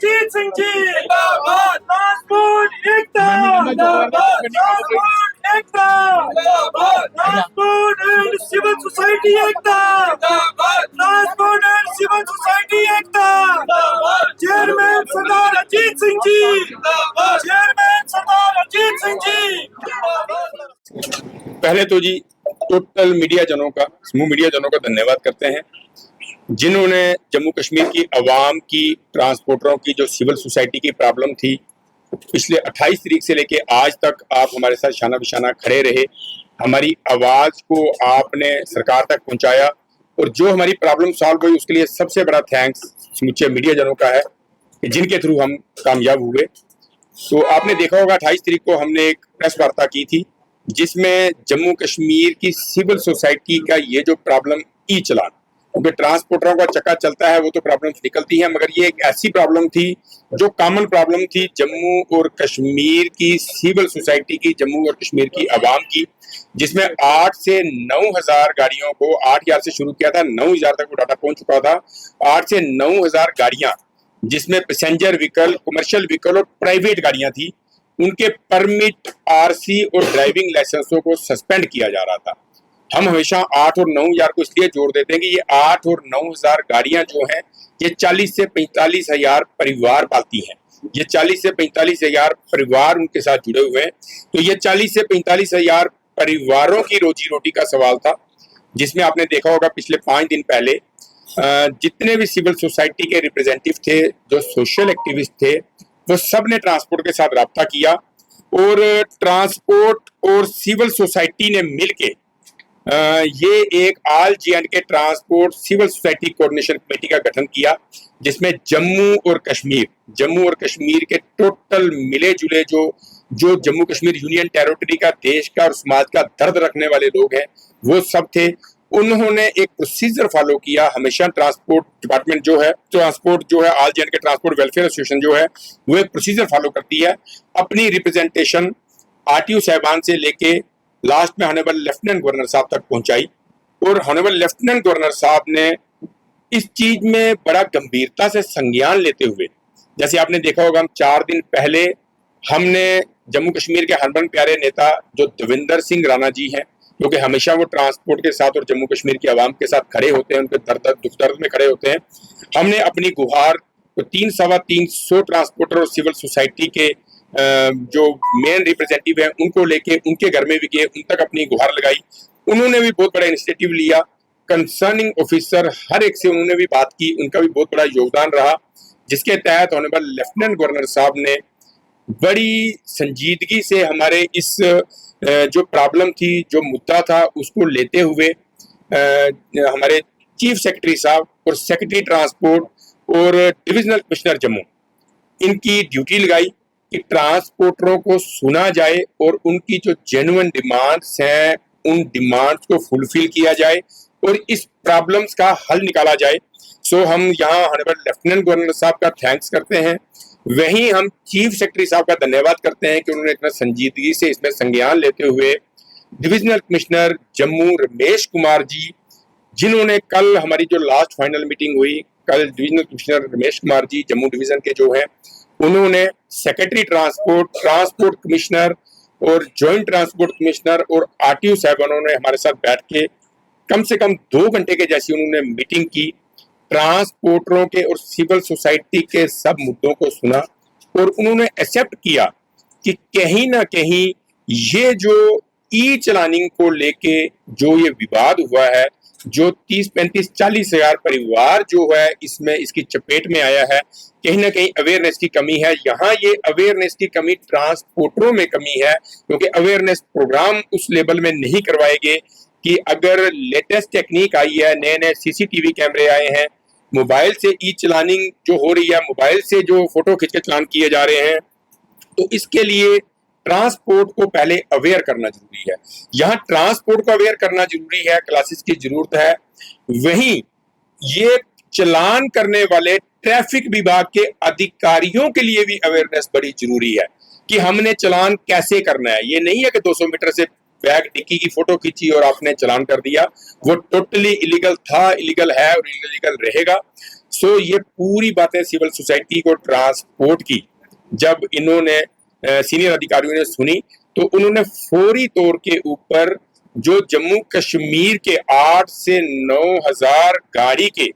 अजीत सिंह जी जिंदाबाद, ट्रांसपोर्ट एकता जिंदाबाद, ट्रांसपोर्ट एकता जिंदाबाद, ट्रांसपोर्ट एंड सिविल सोसाइटी एकता जिंदाबाद, ट्रांसपोर्ट एंड सिविल सोसाइटी एकता जिंदाबाद, चेयरमैन सरदार अजीत सिंह जी जिंदाबाद, चेयरमैन सरदार अजीत सिंह जी जिंदाबाद। पहले तो जी टोटल मीडिया जनों का, समूह मीडिया जनों का धन्यवाद करते हैं जिन्होंने जम्मू कश्मीर की आवाम की, ट्रांसपोर्टरों की जो सिविल सोसाइटी की प्रॉब्लम थी, पिछले 28 तारीख से लेके आज तक आप हमारे साथ शाना बिशाना खड़े रहे, हमारी आवाज को आपने सरकार तक पहुंचाया और जो हमारी प्रॉब्लम सॉल्व हुई उसके लिए सबसे बड़ा थैंक्स समूचे मीडिया जनों का है जिनके थ्रू हम कामयाब हुए। तो आपने देखा होगा 28 तारीख को हमने एक प्रेस वार्ता की थी जिसमें जम्मू कश्मीर की सिविल सोसाइटी का ये जो प्रॉब्लम ई चलान, क्योंकि ट्रांसपोर्टरों का चक्का चलता है वो तो प्रॉब्लम्स निकलती हैं, मगर ये एक ऐसी प्रॉब्लम थी जो कॉमन प्रॉब्लम थी जम्मू और कश्मीर की सिविल सोसाइटी की, जम्मू और कश्मीर की आवाम की, जिसमें 8 से 9,000 गाड़ियों को 8,000 से शुरू किया था, 9,000 तक वो डाटा पहुंच चुका था। 8 से 9,000 गाड़ियां जिसमें पैसेंजर व्हीकल, कमर्शियल व्हीकल और प्राइवेट गाड़ियां थी, उनके परमिट, आरसी और ड्राइविंग लाइसेंसों को सस्पेंड किया जा रहा था। हम हमेशा 8 और 9,000 को इसलिए जोड़ देते हैं कि ये 8 और 9,000 गाड़ियां जो हैं ये 40 से 45,000 परिवार पालती हैं। ये 40 से 45,000 परिवार उनके साथ जुड़े हुए हैं। तो ये 40 से 45,000 परिवारों की रोजी रोटी का सवाल था, जिसमें आपने देखा होगा पिछले 5 दिन पहले जितने भी सिविल सोसाइटी के रिप्रेजेंटेटिव थे, जो सोशल एक्टिविस्ट थे, वो सब ने ट्रांसपोर्ट के साथ रब्ता किया और ट्रांसपोर्ट और सिविल सोसाइटी ने मिलके ये एक all J and K transport civil society coordination committee का गठन किया, जिसमें जम्मू और कश्मीर के टोटल मिले जुले जो जम्मू कश्मीर यूनियन टेरिटरी का, देश का और समाज का दर्द रखने वाले लोग हैं वो सब थे। उन्होंने एक प्रोसीजर फॉलो किया। हमेशा ट्रांसपोर्ट डिपार्टमेंट जो है all J and K transport welfare association जो है वो एक प्रोसीजर फॉलो करती है, अपनी रिप्रेजेंटेशन आरटीओ साहबान से लेके लास्ट में ऑनरेबल लेफ्टिनेंट गवर्नर साहब तक पहुंचाई और ऑनरेबल लेफ्टिनेंट गवर्नर साहब ने इस चीज में बड़ा गंभीरता से संज्ञान लेते हुए, जैसे आपने देखा होगा, हम 4 दिन पहले हमने जम्मू कश्मीर के हरमन प्यारे नेता जो देवेंद्र सिंह राणा जी हैं, क्योंकि हमेशा वो ट्रांसपोर्ट के साथ और जम्मू कश्मीर की आवाम के साथ खड़े होते हैं, उनके दुख दर्द में खड़े होते हैं, हमने अपनी गुहार तो 300-325 ट्रांसपोर्टर और सिविल सोसाइटी के जो मेन रिप्रेजेंटेटिव हैं उनको लेके उनके घर में भी गए, उन तक अपनी गुहार लगाई। उन्होंने भी बहुत बड़ा इनिशिएटिव लिया, कंसर्निंग ऑफिसर हर एक से उन्होंने भी बात की, उनका भी बहुत बड़ा योगदान रहा, जिसके तहत ऑनरेबल लेफ्टिनेंट गवर्नर साहब ने बड़ी संजीदगी से हमारे इस जो प्रॉब्लम थी, जो मुद्दा था, उसको लेते हुए हमारे चीफ सेक्रेटरी साहब और सेक्रेटरी ट्रांसपोर्ट और डिविजनल कमिश्नर जम्मू, इनकी ड्यूटी लगाई कि ट्रांसपोर्टरों को सुना जाए और उनकी जो जेन्युइन डिमांड्स हैं उन डिमांड्स को फुलफिल किया जाए और इस प्रॉब्लम्स का हल निकाला जाए। सो हम यहाँ ऑनरेबल लेफ्टिनेंट गवर्नर साहब का थैंक्स करते हैं, वहीं हम चीफ सेक्रेटरी साहब का धन्यवाद करते हैं कि उन्होंने इतना संजीदगी से इसमें संज्ञान लेते हुए डिविजनल कमिश्नर जम्मू रमेश कुमार जी, जिन्होंने कल हमारी जो लास्ट फाइनल मीटिंग हुई, कल divisional commissioner Ramesh Kumar ji Jammu division के जो हैं, उन्होंने सेक्रेटरी ट्रांसपोर्ट कमिश्नर और जॉइंट ट्रांसपोर्ट कमिश्नर और आरटीओ साहबानों ने हमारे साथ बैठ के कम से कम 2 घंटे के जैसी उन्होंने मीटिंग की, ट्रांसपोर्टरों के और सिविल सोसाइटी के सब मुद्दों को सुना और उन्होंने एक्सेप्ट किया कि कहीं ना कहीं ये जो ई चलानिंग को लेके जो ये विवाद हुआ है, जो 30-35-40 हजार परिवार जो है इसमें इसकी चपेट में आया है, कहीं ना कहीं अवेयरनेस की कमी है। यहाँ ये अवेयरनेस की कमी ट्रांसपोर्टरों में कमी है, क्योंकि अवेयरनेस प्रोग्राम उस लेवल में नहीं करवाए गए कि अगर लेटेस्ट टेक्निक आई है, नए सीसीटीवी कैमरे आए हैं, मोबाइल से ई चलानिंग जो हो रही है, मोबाइल से जो फोटो खींच के चलान किए जा रहे हैं, तो इसके लिए ट्रांसपोर्ट को पहले अवेयर करना जरूरी है। यहाँ ट्रांसपोर्ट को अवेयर करना जरूरी है, क्लासेस की जरूरत है, वहीं ये चलान करने वाले ट्रैफिक विभाग के अधिकारियों के लिए भी अवेयरनेस बड़ी जरूरी है कि हमने चलान कैसे करना है। ये नहीं है कि 200 मीटर से बैग डिक्की की फोटो खींची और आपने चालान कर दिया, वो टोटली इलीगल था, इलीगल है और इलीगल रहेगा। सो ये पूरी बातें सिविल सोसाइटी को ट्रांसपोर्ट की जब इन्होंने सीनियर अधिकारियों ने सुनी तो उन्होंने फौरी तौर के ऊपर जो जम्मू कश्मीर के 8 से 9,000 गाड़ी के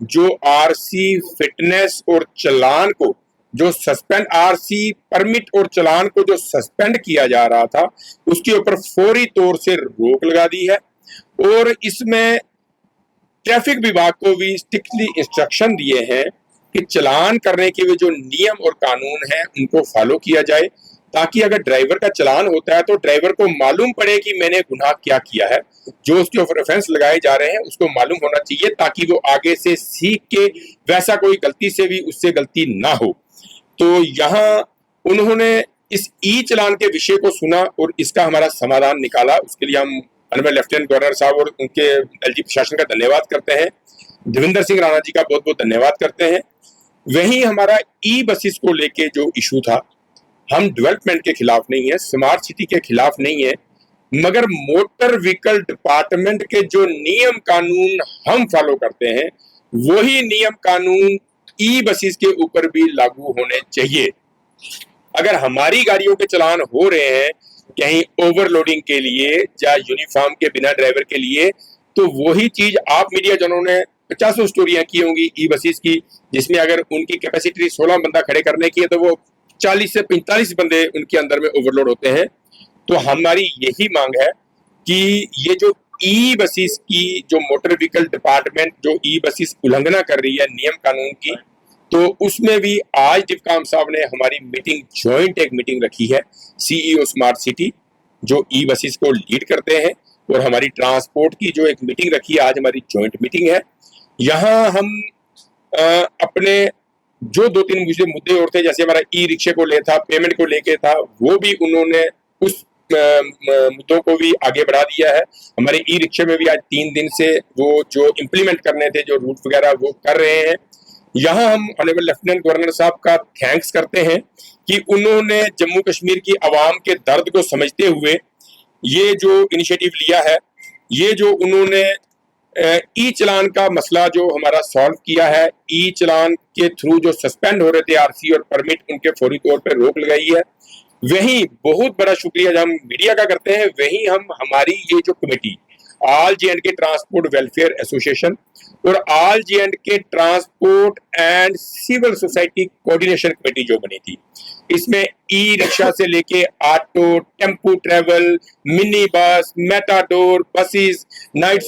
जो आरसी फिटनेस और चालान को जो सस्पेंड, आरसी परमिट और चालान को जो सस्पेंड किया जा रहा था उसके ऊपर फौरी तौर से रोक लगा दी है। और इसमें ट्रैफिक विभाग को भी स्ट्रिक्टली इंस्ट्रक्शन दिए हैं कि चालान करने के भी जो नियम और कानून हैं उनको फॉलो किया जाए, ताकि अगर ड्राइवर का चालान होता है तो ड्राइवर को मालूम पड़े कि मैंने गुनाह क्या किया है। जो उसके ऊपर ऑफेंस लगाए जा रहे हैं उसको मालूम होना चाहिए, ताकि वो आगे से सीख के वैसा कोई गलती से भी उससे गलती ना हो। तो यहाँ उन्होंने इस ई चालान के विषय को सुना और इसका हमारा समाधान निकाला। उसके लिए हम ऑनरेबल लेफ्टिनेंट गवर्नर साहब और उनके एलजी प्रशासन का धन्यवाद करते हैं। देवेंद्र सिंह राणा जी का बहुत बहुत धन्यवाद करते हैं। वहीं हमारा ई बसेस को लेके जो इशू था, हम डेवलपमेंट के खिलाफ नहीं है, स्मार्ट सिटी के खिलाफ नहीं है, मगर मोटर व्हीकल डिपार्टमेंट के जो नियम कानून हम फॉलो करते हैं वही नियम कानून ई बसेस के ऊपर भी लागू होने चाहिए। अगर हमारी गाड़ियों के चालान हो रहे हैं कहीं ओवरलोडिंग के लिए या यूनिफॉर्म के बिना ड्राइवर के लिए, तो वही चीज आप मीडिया जनों ने 50 स्टोरियां की होंगी ई बसेस की, जिसमें अगर उनकी कैपेसिटी 16 बंदा खड़े करने की है तो वो 40 से 45 बंदे उनके अंदर में ओवरलोड होते हैं। तो हमारी यही मांग है कि ये जो ई बसेस की जो मोटर व्हीकल डिपार्टमेंट जो ई बसेस उल्लंघना कर रही है नियम कानून की, तो उसमें भी आज डिफकाम साहब ने हमारी मीटिंग जॉइंट एक मीटिंग रखी है सीईओ स्मार्ट सिटी जो ई बसेस को लीड करते हैं, और हमारी ट्रांसपोर्ट की जो एक मीटिंग रखी है आज हमारी जॉइंट मीटिंग है। यहाँ हम अपने जो 2-3 मुद्दे और थे, जैसे हमारा ई रिक्शे को ले था, पेमेंट को लेके था, वो भी उन्होंने उस मुद्दों को भी आगे बढ़ा दिया है। हमारे ई रिक्शे में भी आज 3 दिन से वो जो इम्प्लीमेंट करने थे जो रूट वगैरह वो कर रहे हैं। यहाँ हम ऑनरेबल लेफ्टिनेंट गवर्नर साहब का थैंक्स करते हैं कि उन्होंने जम्मू कश्मीर की आवाम के दर्द को समझते हुए ये जो इनिशिएटिव लिया है, ये जो उन्होंने ई चालान का मसला जो हमारा सॉल्व किया है, ई चालान के थ्रू जो सस्पेंड हो रहे थे आरसी और परमिट उनके फौरी तौर पे रोक लगाई है। वहीं बहुत बड़ा शुक्रिया हम मीडिया का करते हैं, वहीं हम हमारी ये जो committee all J&K transport welfare association और all J&K transport and civil society coordination committee जो बनी थी, इसमें ई रिक्शा से लेके auto, tempo travel, mini bus, Matador, buses, night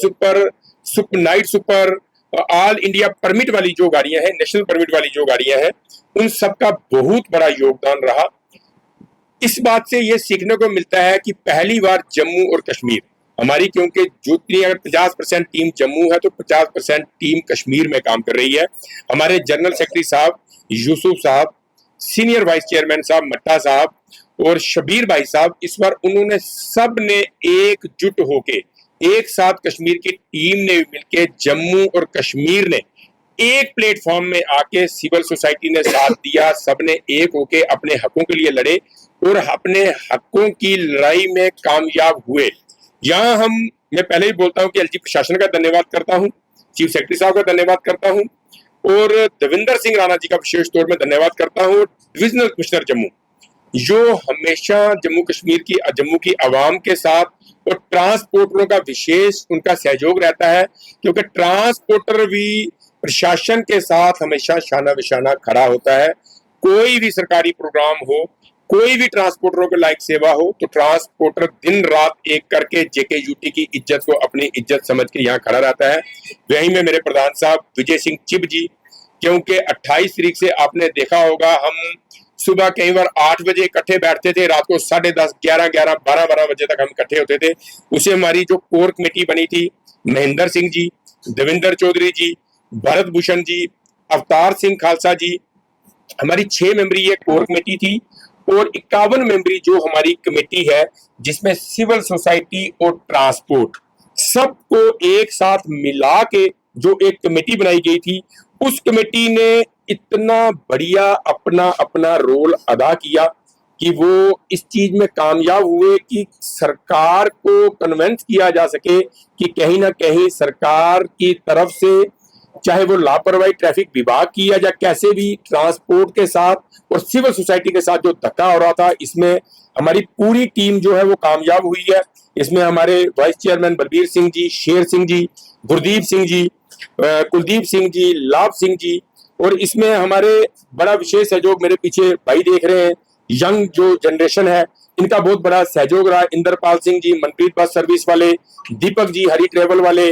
super, all India permit वाली जो गाड़ियां हैं, नेशनल परमिट वाली जो गाड़ियां हैं, उन सबका बहुत बड़ा योगदान रहा। इस बात से ये सीखने को मिलता है कि पहली बार जम्मू और कश्मीर हमारी, क्योंकि जितनी अगर 50% टीम जम्मू है तो 50% टीम कश्मीर में काम कर रही है। हमारे जनरल सेक्रेटरी साहब यूसुफ साहब, सीनियर वाइस चेयरमैन साहब मट्टा साहब और शबीर भाई साहब, इस बार उन्होंने सब ने एकजुट होके एक साथ कश्मीर की टीम ने मिलकर जम्मू और कश्मीर ने एक प्लेटफॉर्म में आके सिविल सोसाइटी ने साथ दिया, सबने एक होके अपने हकों के लिए लड़े और अपने हकों की लड़ाई में कामयाब हुए। यहाँ मैं पहले ही बोलता हूँ कि एलजी प्रशासन का धन्यवाद करता हूँ, चीफ सेक्रेटरी साहब का धन्यवाद करता हूँ और देवेंद्र सिंह राणा जी का विशेष तौर में धन्यवाद करता हूँ। डिविजनल कमिश्नर जम्मू जो हमेशा जम्मू की आवाम के साथ और ट्रांसपोर्टरों का विशेष उनका सहयोग रहता है, क्योंकि ट्रांसपोर्टर भी प्रशासन के साथ हमेशा शाना बिशाना खड़ा होता है। कोई भी सरकारी प्रोग्राम हो, कोई भी ट्रांसपोर्टरों के लायक सेवा हो, तो ट्रांसपोर्टर दिन रात एक करके JKUT की इज्जत को अपनी इज्जत समझ के यहाँ खड़ा रहता है। वहीं में मेरे प्रधान साहब विजय सिंह चिब जी, क्योंकि 28 तारीख से आपने देखा होगा हम सुबह कई बार 8 बजे इकट्ठे बैठते थे, रात को 10:30, 11, 12 बजे तक हम इकट्ठे होते थे। उसे हमारी जो कोर कमेटी बनी थी, महेंद्र सिंह जी, देवेंद्र चौधरी जी, भरत भूषण जी, अवतार सिंह खालसा जी, हमारी 6 मेंबरी ये कोर कमेटी थी और 51 मेंबरी जो हमारी कमेटी है, जिसमें सिविल सोसाइटी और ट्रांसपोर्ट सबको एक साथ मिला के जो एक कमेटी बनाई गई थी, उस कमेटी ने इतना बढ़िया अपना रोल अदा किया कि वो इस चीज में कामयाब हुए कि सरकार को कन्विंस किया जा सके कि कहीं ना कहीं सरकार की तरफ से, चाहे वो लापरवाही ट्रैफिक विभाग की या कैसे भी, ट्रांसपोर्ट के साथ और सिविल सोसाइटी के साथ जो धक्का हो रहा था, इसमें हमारी पूरी टीम जो है वो कामयाब हुई है। इसमें हमारे वाइस चेयरमैन बलबीर सिंह जी, शेर सिंह जी, गुरदीप सिंह जी, कुलदीप सिंह जी, लाभ सिंह जी, और इसमें हमारे बड़ा विशेष सहयोग मेरे पीछे भाई देख रहे हैं, यंग जो जनरेशन है, इनका बहुत बड़ा सहयोग रहा। इंद्रपाल सिंह जी, मनप्रीत बस सर्विस वाले, दीपक जी हरी ट्रेवल वाले,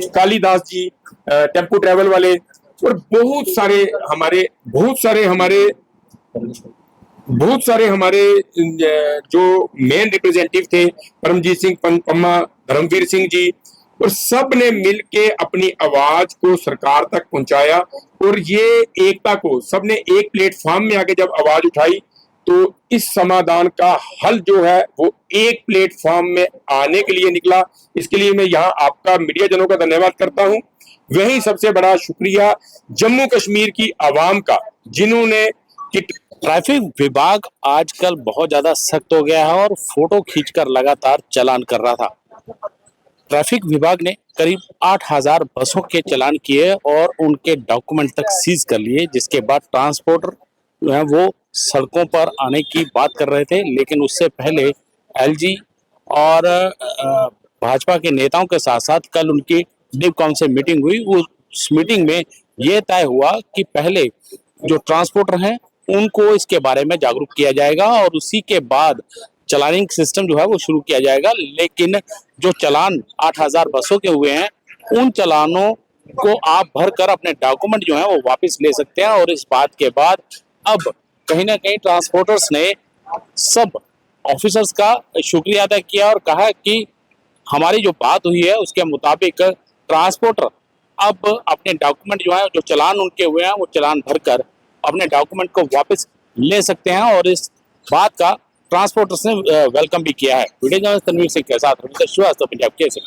कालीदास जी टेम्पो ट्रेवल वाले, और बहुत सारे हमारे जो मेन रिप्रेजेंटेटिव थे, परमजीत सिंह पम्मा, धर्मवीर सिंह जी, और सब ने मिलके अपनी आवाज को सरकार तक पहुंचाया। और ये एकता को सबने एक प्लेटफॉर्म में आके जब आवाज उठाई, तो इस समाधान का हल जो है वो एक प्लेटफॉर्म में आने के लिए निकला। इसके लिए मैं यहाँ आपका मीडिया जनों का धन्यवाद करता हूँ। वही सबसे बड़ा शुक्रिया जम्मू कश्मीर की आवाम का, जिन्होंने ट्रैफिक विभाग आजकल बहुत ज्यादा सख्त हो गया है और फोटो खींचकर लगातार चालान कर रहा था। ट्रैफिक विभाग ने करीब 8000 बसों के चालान किए और उनके डॉक्यूमेंट तक सीज कर लिए, जिसके बाद ट्रांसपोर्टर जो है वो सड़कों पर आने की बात कर रहे थे। लेकिन उससे पहले एलजी और भाजपा के नेताओं के साथ साथ कल उनकी डिपकॉम से मीटिंग हुई। उस मीटिंग में यह तय हुआ कि पहले जो ट्रांसपोर्टर हैं उनको इसके बारे में जागरूक किया जाएगा और उसी के बाद चलानिंग सिस्टम जो है वो शुरू किया जाएगा। लेकिन जो चालान 8000 बसों के हुए हैं, उन चालानों को आप भरकर अपने डॉक्यूमेंट जो है वो वापस ले सकते हैं। और इस बात के बाद अब कहीं ना कहीं ट्रांसपोर्टर्स ने सब ऑफिसर्स का शुक्रिया अदा किया और कहा कि हमारी जो बात हुई है उसके मुताबिक ट्रांसपोर्टर अब अपने डॉक्यूमेंट जो है, जो चालान उनके हुए हैं, वो चालान भरकर अपने डॉक्यूमेंट को वापस ले सकते हैं। और इस बात का ट्रांसपोर्टर्स ने वेलकम भी किया है। वीडियो जर्नलिस्ट तनवीर सिंह के साथ श्रीवास्तव, पंजाब केसरी।